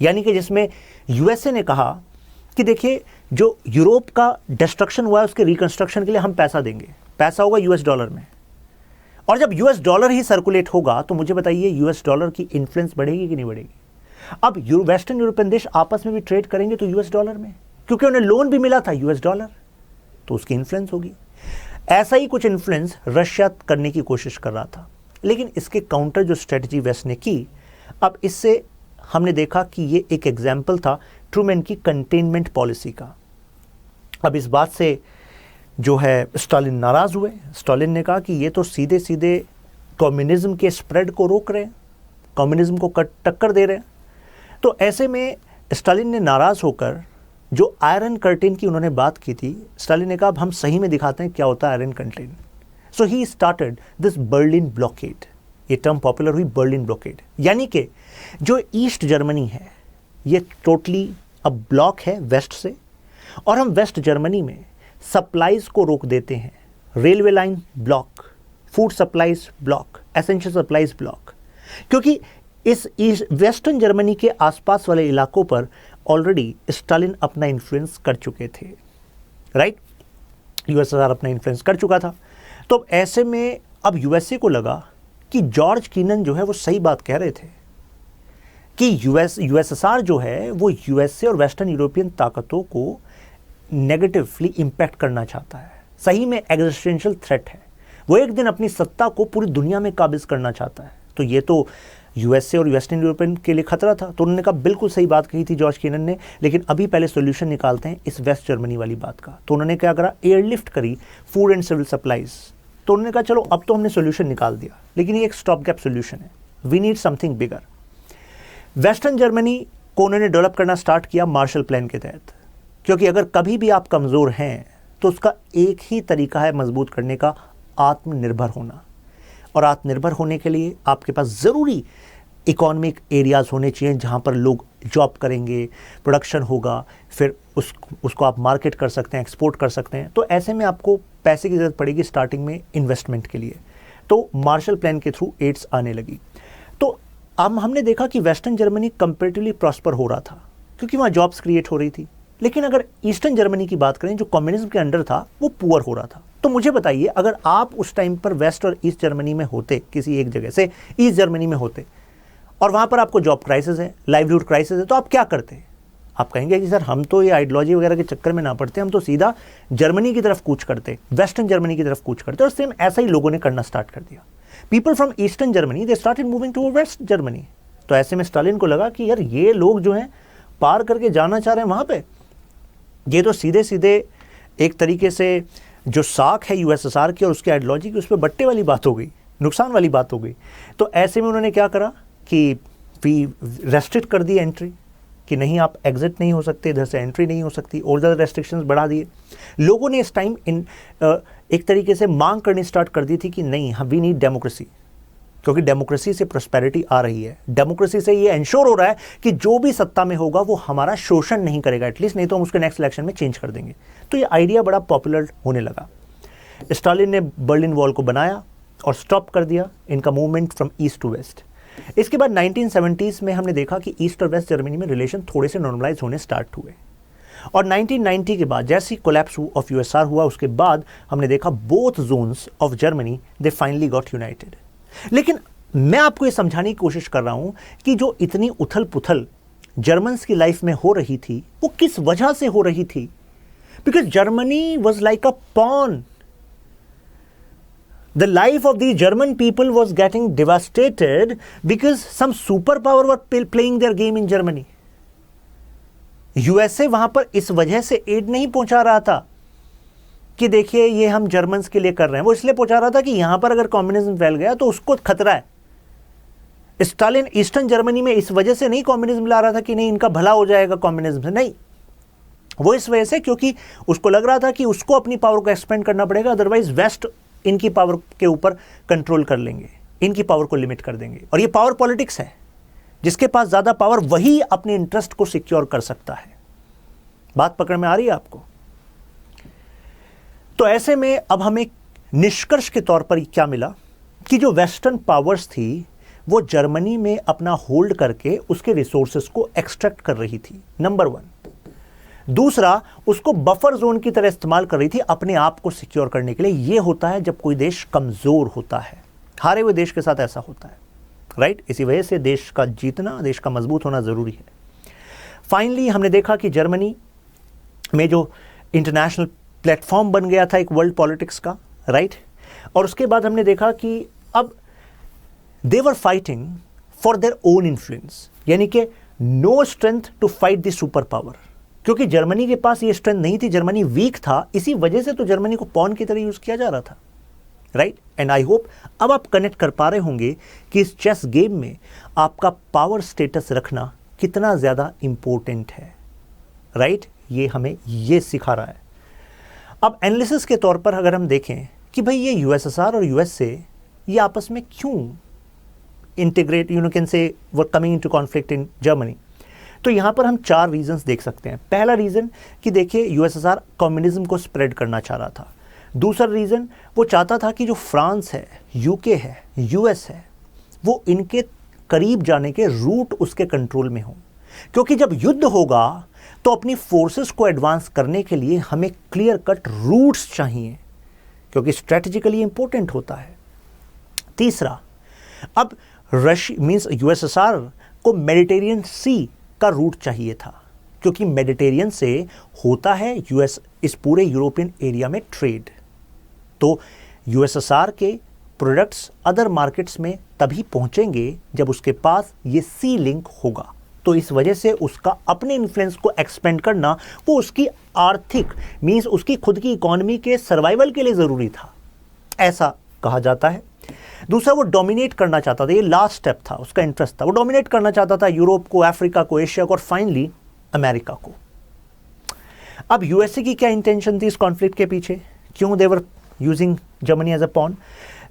यानी कि जिसमें यूएसए ने कहा कि देखिए जो यूरोप का डिस्ट्रक्शन हुआ है उसके रिकंस्ट्रक्शन के लिए हम पैसा देंगे, पैसा होगा यूएस डॉलर में, और जब यूएस डॉलर ही सर्कुलेट होगा तो मुझे बताइए यूएस डॉलर की इन्फ्लुएंस बढ़ेगी कि नहीं बढ़ेगी? अब वेस्टर्न यूरोपियन देश आपस में भी ट्रेड करेंगे तो यूएस डॉलर में, क्योंकि उन्हें लोन भी मिला था यूएस डॉलर, तो उसकी इन्फ्लुएंस होगी। ऐसा ही कुछ इन्फ्लुएंस रशिया करने की कोशिश कर रहा था, लेकिन इसके काउंटर जो स्ट्रेटजी वेस्ट ने की, अब इससे हमने देखा कि ये एक एग्जाम्पल था ट्रूमैन की कंटेनमेंट पॉलिसी का। अब इस बात से जो है स्टालिन नाराज़ हुए। स्टालिन ने कहा कि ये तो सीधे सीधे कम्युनिज्म के स्प्रेड को रोक रहे हैं, कम्युनिज्म को टक्कर दे रहे हैं। तो ऐसे में स्टालिन ने नाराज़ होकर जो आयरन कर्टेन की उन्होंने बात की थी, स्टालिन ने कहा अब हम सही में दिखाते हैं क्या होता है iron curtain. So he started this Berlin blockade, ये टर्म पॉपुलर हुई बर्लिन ब्लॉकेड, यानी कि जो ईस्ट जर्मनी है ये टोटली अब ब्लॉक है वेस्ट से, और हम वेस्ट जर्मनी में सप्लाईज को रोक देते हैं, railway line block, food supplies block, essential supplies block, क्योंकि इस वेस्टर्न जर्मनी के आसपास वाले इलाकों पर ऑलरेडी स्टालिन अपना इन्फ्लुएंस कर चुके थे, राइट, यूएसएसआर अपना इन्फ्लुएंस कर चुका था। तो ऐसे में अब यूएसए को लगा कि जॉर्ज कीनन जो है वो सही बात कह रहे थे कि यूएसएसआर जो है वो यूएसए और वेस्टर्न यूरोपियन ताकतों को नेगेटिवली इंपैक्ट करना चाहता है, सही में एग्जिस्टेंशियल थ्रेट है। वो एक दिन अपनी सत्ता को पूरी दुनिया में काबिज करना चाहता है। तो ये तो यूएसए और वेस्टर्न यूरोपियन के लिए खतरा था। तो उन्होंने कहा बिल्कुल सही बात कही थी जॉर्ज कीनन ने, लेकिन अभी पहले सॉल्यूशन निकालते हैं इस वेस्ट जर्मनी वाली बात का। तो उन्होंने क्या करा, एयरलिफ्ट करी फूड एंड सिविल सप्लाईज। तो उन्होंने कहा चलो अब तो हमने सॉल्यूशन निकाल दिया, लेकिन ये एक स्टॉप गैप सॉल्यूशन है, we need something bigger. Western Germany को उन्होंने डेवलप करना स्टार्ट किया मार्शल प्लान के तहत, क्योंकि अगर कभी भी आप कमज़ोर हैं तो उसका एक ही तरीका है मजबूत करने का, आत्मनिर्भर होना। और आत्मनिर्भर होने के लिए आपके पास ज़रूरी इकोनॉमिक एरियाज़ होने चाहिए जहाँ पर लोग जॉब करेंगे, प्रोडक्शन होगा, फिर उसको आप मार्केट कर सकते हैं, एक्सपोर्ट कर सकते हैं। तो ऐसे में आपको पैसे की ज़रूरत पड़ेगी स्टार्टिंग में इन्वेस्टमेंट के लिए। तो मार्शल प्लान के थ्रू एड्स आने लगी। तो अब हमने देखा कि वेस्टर्न जर्मनी कंपेरेटिवली प्रॉस्पर हो रहा था क्योंकि वहाँ जॉब्स क्रिएट हो रही थी। लेकिन अगर ईस्टर्न जर्मनी की बात करें जो कम्युनिज्म के अंडर था, वो पुअर हो रहा था। तो मुझे बताइए, अगर आप उस टाइम पर वेस्ट और ईस्ट जर्मनी में होते, किसी एक जगह से ईस्ट जर्मनी में होते और वहाँ पर आपको जॉब क्राइसिस है, लाइवलीहुड क्राइसिस है, तो आप क्या करते? आप कहेंगे कि सर हम तो ये आइडियोलॉजी वगैरह के चक्कर में ना पड़ते, हम तो सीधा जर्मनी की तरफ कूच करते, वेस्टर्न जर्मनी की तरफ कूच करते। और सेम ऐसा ही लोगों ने करना स्टार्ट कर दिया। People from eastern Germany they started moving to west Germany. तो ऐसे में स्टालिन को लगा कि यार ये लोग जो हैं पार करके जाना चाह रहे हैं वहाँ पे, ये तो सीधे सीधे एक तरीके से जो साख है यूएसएसआर की और उसकी आइडियोलॉजी की, उस पर बट्टे वाली बात हो गई, नुकसान वाली बात हो गई। तो ऐसे में उन्होंने क्या करा कि रेस्ट्रिक्ट कर दी एंट्री, कि नहीं आप एग्जिट नहीं हो सकते, इधर से एंट्री नहीं हो सकती, और ज़्यादा रेस्ट्रिक्शंस बढ़ा दिए। लोगों ने इस टाइम एक तरीके से मांग करनी स्टार्ट कर दी थी कि नहीं, वी नीड डेमोक्रेसी, क्योंकि डेमोक्रेसी से प्रॉस्पेरिटी आ रही है। डेमोक्रेसी से ये इंश्योर हो रहा है कि जो भी सत्ता में होगा वो हमारा शोषण नहीं करेगा एटलीस्ट, नहीं तो हम उसके नेक्स्ट इलेक्शन में चेंज कर देंगे। तो ये आइडिया बड़ा पॉपुलर होने लगा। स्टालिन ने बर्लिन वॉल को बनाया और स्टॉप कर दिया इनका movement from east to west. इसके बाद 1970s में हमने देखा कि ईस्ट और वेस्ट जर्मनी में रिलेशन थोड़े से नॉर्मलाइज होने स्टार्ट हुए। और 1990 के बाद जैसे ही कोलैप्स ऑफ यूएसआर हुआ, उसके बाद हमने देखा both zones of Germany they finally got United. लेकिन मैं आपको ये समझाने की कोशिश कर रहा हूं कि जो इतनी उथल पुथल जर्मन्स की लाइफ में हो रही थी वो किस वजह से हो रही थी। Because Germany was like a pawn. The life of the German people was getting devastated because some superpower were playing their game in Germany. USA वहां पर इस वजह से एड नहीं पहुंचा रहा था कि देखिए ये हम जर्मन्स के लिए कर रहे हैं, वो इसलिए पहुंचा रहा था कि यहां पर अगर कम्युनिज्म फैल गया तो उसको खतरा है। स्टालिन ईस्टर्न जर्मनी में इस वजह से नहीं कम्युनिज्म ला रहा था कि नहीं इनका भला हो जाएगा कम्युनिज्म से, नहीं, वो इस वजह से क्योंकि उसको लग रहा था कि उसको अपनी पावर को एक्सपेंड करना पड़ेगा, अदरवाइज वेस्ट इनकी पावर के ऊपर कंट्रोल कर लेंगे, इनकी पावर को लिमिट कर देंगे। और ये पावर पॉलिटिक्स है, जिसके पास ज्यादा पावर वही अपने इंटरेस्ट को सिक्योर कर सकता है। बात पकड़ में आ रही है आपको? तो ऐसे में अब हमें निष्कर्ष के तौर पर क्या मिला कि जो वेस्टर्न पावर्स थी वो जर्मनी में अपना होल्ड करके उसके रिसोर्सेस को एक्सट्रैक्ट कर रही थी, नंबर 1। दूसरा, उसको बफर जोन की तरह इस्तेमाल कर रही थी अपने आप को सिक्योर करने के लिए। यह होता है जब कोई देश कमजोर होता है, हारे हुए देश के साथ ऐसा होता है, राइट। इसी वजह से देश का जीतना, देश का मजबूत होना जरूरी है। फाइनली हमने देखा कि जर्मनी में जो इंटरनेशनल प्लेटफॉर्म बन गया था एक वर्ल्ड पॉलिटिक्स का, राइट। और उसके बाद हमने देखा कि अब they were fighting for their own influence, यानी कि no strength to fight the super power, क्योंकि जर्मनी के पास ये स्ट्रेंथ नहीं थी, जर्मनी वीक था, इसी वजह से तो जर्मनी को पॉन की तरह यूज किया जा रहा था, राइट। एंड आई होप अब आप कनेक्ट कर पा रहे होंगे कि इस चेस गेम में आपका पावर स्टेटस रखना कितना ज्यादा इंपॉर्टेंट है, राइट। ये हमें ये सिखा रहा है। अब एनालिसिस के तौर पर अगर हम देखें कि भाई ये यूएसएसआर और यूएसए ये आपस में क्यों integrate, you know can say were coming into conflict in Germany, तो यहां पर हम 4 रीजंस देख सकते हैं। पहला रीजन कि देखिए यूएसएसआर कम्युनिज्म को स्प्रेड करना चाह रहा था। दूसरा रीजन, वो चाहता था कि जो फ्रांस है, यूके है, यूएस है, वो इनके करीब जाने के रूट उसके कंट्रोल में हो, क्योंकि जब युद्ध होगा तो अपनी फोर्सेस को एडवांस करने के लिए हमें क्लियर कट रूट्स चाहिए, क्योंकि स्ट्रेटेजिकली इंपॉर्टेंट होता है। तीसरा, अब रशिया मीन्स यूएसएसआर को मेडिटेरियन सी का रूट चाहिए था, क्योंकि मेडिटेरियन से होता है यूएस इस पूरे यूरोपियन एरिया में ट्रेड। तो यूएसएसआर के प्रोडक्ट्स अदर मार्केट्स में तभी पहुंचेंगे जब उसके पास ये सी लिंक होगा। तो इस वजह से उसका अपने इन्फ्लुएंस को एक्सपेंड करना वो उसकी आर्थिक मीन्स उसकी खुद की इकोनॉमी के सर्वाइवल के लिए ज़रूरी था, ऐसा कहा जाता है। दूसरा, वो डोमिनेट करना चाहता था, ये लास्ट स्टेप था, उसका इंटरेस्ट था, वो डोमिनेट करना चाहता था यूरोप को, अफ्रीका को, एशिया को और फाइनली अमेरिका को। अब यूएसए की क्या इंटेंशन थी इस कॉन्फ्लिक्ट के पीछे? क्यों they were using Germany as a pawn?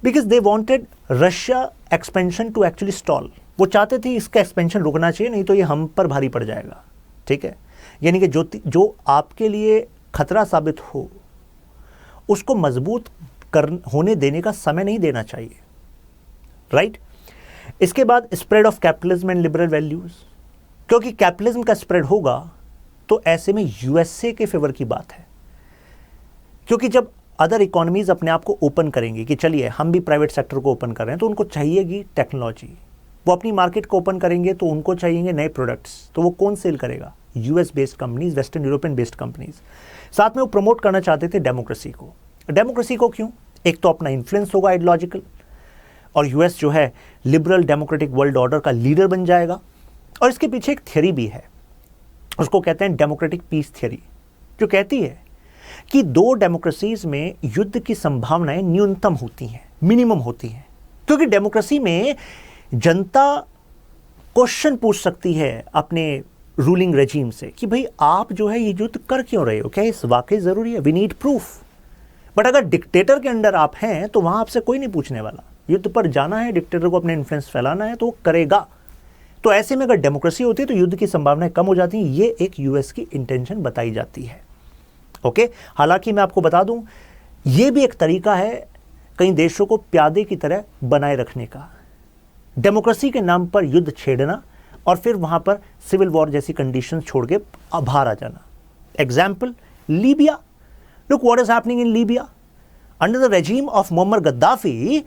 Because they wanted Russia expansion to actually stall. वो चाहते थे इसका एक्सपेंशन रुकना चाहिए, नहीं तो ये हम पर भारी पड़ जाएगा। ठीक है, यानी कि जो आपके लिए खतरा साबित हो उसको मजबूत होने देने का समय नहीं देना चाहिए, राइट? इसके बाद spread of capitalism and liberal values, क्योंकि कैपिटलिज्म का स्प्रेड होगा तो ऐसे में यूएसए के फेवर की बात है, क्योंकि जब अदर इकोनॉमीज अपने आप को ओपन करेंगे कि चलिए हम भी प्राइवेट सेक्टर को ओपन कर रहे हैं, तो उनको चाहिएगी टेक्नोलॉजी। वो अपनी मार्केट को ओपन करेंगे तो उनको चाहिए नए प्रोडक्ट्स, तो वो कौन सेल करेगा? US based companies, western European based companies. साथ में वो प्रमोट करना चाहते थे डेमोक्रेसी को। डेमोक्रेसी को क्यों? एक तो अपना इन्फ्लुएंस होगा आइडियोलॉजिकल, और यूएस जो है लिबरल डेमोक्रेटिक वर्ल्ड ऑर्डर का लीडर बन जाएगा। और इसके पीछे एक थ्योरी भी है, उसको कहते हैं डेमोक्रेटिक पीस थ्योरी, जो कहती है कि दो डेमोक्रेसीज में युद्ध की संभावनाएं न्यूनतम होती हैं, मिनिमम होती हैं, क्योंकि डेमोक्रेसी में जनता क्वेश्चन पूछ सकती है अपने रूलिंग रेजिम से कि भाई आप जो है ये युद्ध कर क्यों रहे हो, क्या इस वाकई जरूरी है? We need proof. बट अगर डिक्टेटर के अंडर आप हैं तो वहां आपसे कोई नहीं पूछने वाला। युद्ध पर जाना है, डिक्टेटर को अपने इन्फ्लुएंस फैलाना है तो वो करेगा। तो ऐसे में अगर डेमोक्रेसी होती है तो युद्ध की संभावनाएं कम हो जाती हैं। ये एक यूएस की इंटेंशन बताई जाती है। ओके, हालांकि मैं आपको बता दूं ये भी एक तरीका है कई देशों को प्यादे की तरह बनाए रखने का, डेमोक्रेसी के नाम पर युद्ध छेड़ना और फिर वहां पर सिविल वॉर जैसी कंडीशन छोड़ के बाहर आ जाना। Example, Libya. Look what is happening in Libya under the regime of Muammar Gaddafi.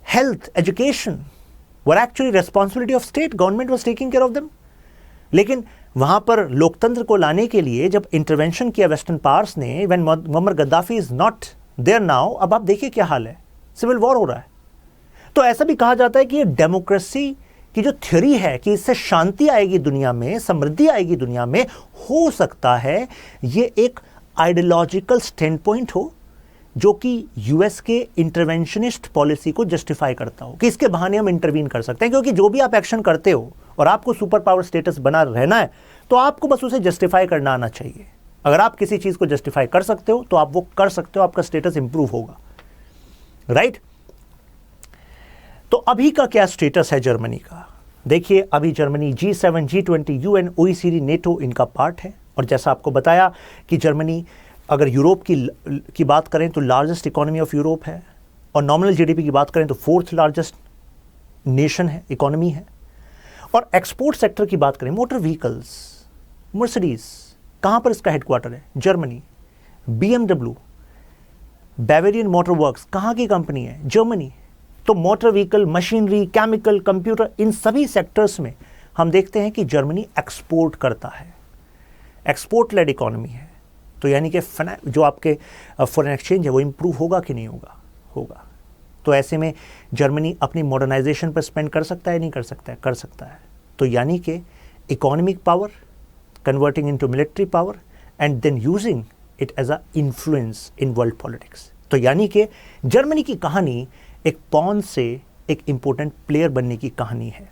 Health, education were actually responsibility of state, government was taking care of them. लेकिन वहां पर लोकतंत्र को लाने के लिए जब इंटरवेंशन किया वेस्टर्न पावर्स ने, when Muammar Gaddafi is not there now, अब आप देखिए क्या हाल है, सिविल वॉर हो रहा है। तो ऐसा भी कहा जाता है कि ये डेमोक्रेसी की जो थ्योरी है कि इससे शांति आएगी दुनिया में, समृद्धि आएगी दुनिया में, हो सकता है ये एक आइडियोलॉजिकल स्टैंड पॉइंट हो जो कि यूएस के इंटरवेंशनिस्ट पॉलिसी को जस्टिफाई करता हो कि इसके बहाने हम इंटरवीन कर सकते हैं। क्योंकि जो भी आप एक्शन करते हो और आपको सुपर पावर स्टेटस बना रहना है तो आपको बस उसे जस्टिफाई करना आना चाहिए। अगर आप किसी चीज को जस्टिफाई कर सकते हो तो आप वो कर सकते हो, आपका स्टेटस इंप्रूव होगा, राइट? तो अभी का क्या स्टेटस है जर्मनी का? देखिए, अभी Germany G7, G20, UN, OECD, NATO इनका पार्ट है। और जैसा आपको बताया कि जर्मनी अगर यूरोप की बात करें तो लार्जेस्ट इकोनॉमी ऑफ यूरोप है, और नॉमिनल जीडीपी की बात करें तो फोर्थ लार्जेस्ट नेशन है, इकोनॉमी है। और एक्सपोर्ट सेक्टर की बात करें, मोटर व्हीकल्स, मर्सिडीज, कहाँ पर इसका हेडक्वार्टर है? Germany. BMW, Bavarian motor works, कहाँ की कंपनी है? जर्मनी। तो motor vehicle, machinery, chemical, computer, इन सभी सेक्टर्स में हम देखते हैं कि जर्मनी एक्सपोर्ट करता है, एक्सपोर्ट लेड इकोनॉमी है। तो यानी कि जो आपके फॉरेन एक्सचेंज है वो इंप्रूव होगा कि नहीं होगा? होगा। तो ऐसे में जर्मनी अपनी मॉडर्नाइजेशन पर स्पेंड कर सकता है, नहीं कर सकता है? कर सकता है। तो यानी कि economic power converting into military power and then using it as a influence in world politics. तो यानी कि जर्मनी की कहानी एक पॉन से एक इंपॉर्टेंट प्लेयर बनने की कहानी है।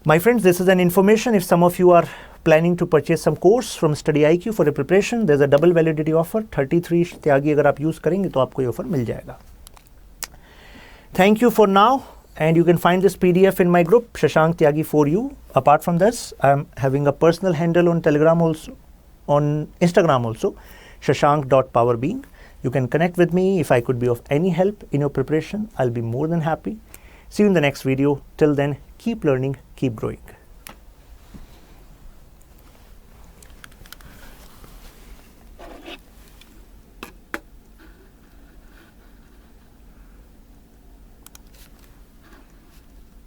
My friends, this is an information. If some of you are planning to purchase some course from StudyIQ for a preparation, there's a double validity offer. 33 त्यागी अगर आप यूज करेंगे तो आपको ये ऑफर मिल जाएगा। Thank you for now, and you can find this PDF in my group, Shashank Tyagi for you. Apart from this, I'm having a personal handle on Telegram also, on Instagram also, shashank.powerbeing. You can connect with me. If I could be of any help in your preparation, I'll be more than happy. See you in the next video. Till then, keep learning, keep growing.